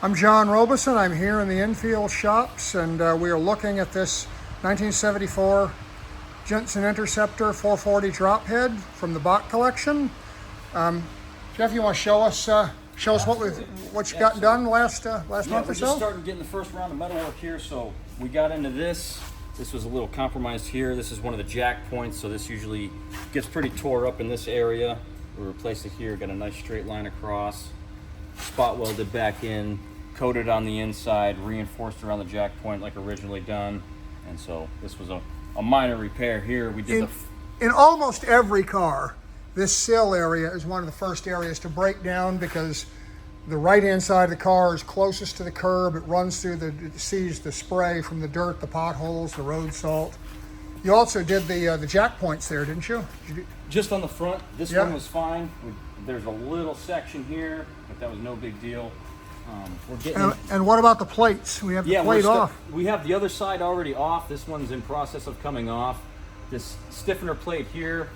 I'm John Robeson. I'm here in the infield shops, and we are looking at this 1974 Jensen Interceptor 440 drop head from the Boch Collection. Jeff, you want to show us what you got done last month or so? We're just starting getting the first round of metalwork here. So we got into this. This was a little compromised here. This is one of the jack points, so this usually gets pretty tore up in this area. We replaced it here, got a nice straight line across, spot welded back in, coated on the inside, reinforced around the jack point like originally done. And so this was a minor repair here. We did in almost every car, this sill area is one of the first areas to break down because the right-hand side of the car is closest to the curb. It runs through it sees the spray from the dirt, the potholes, the road salt. You also did the jack points there, didn't you? Just on the front. This one was fine. There's a little section here, but that was no big deal. We're getting. And what about the plates? We have the plate off. We have the other side already off. This one's in process of coming off. This stiffener plate here,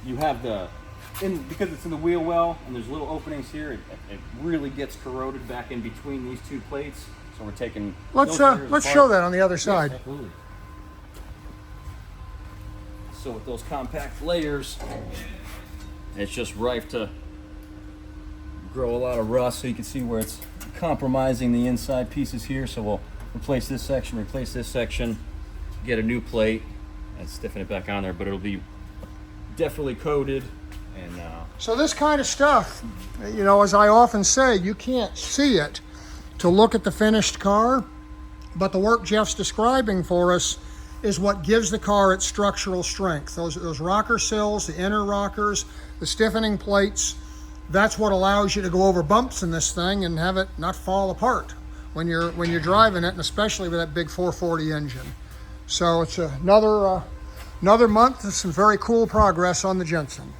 you have because it's in the wheel well and there's little openings here, it really gets corroded back in between these two plates. So we're taking. Let's show that on the other side. Yes, absolutely. So with those compact layers, it's just rife to grow a lot of rust. So you can see where it's compromising the inside pieces here. So we'll replace this section, get a new plate, and stiffen it back on there. But it'll be definitely coated. And so this kind of stuff, you know, as I often say, you can't see it to look at the finished car, but the work Jeff's describing for us is what gives the car its structural strength. Those rocker sills, the inner rockers, the stiffening plates, that's what allows you to go over bumps in this thing and have it not fall apart when you're driving it, and especially with that big 440 engine. So it's another month of some very cool progress on the Jensen.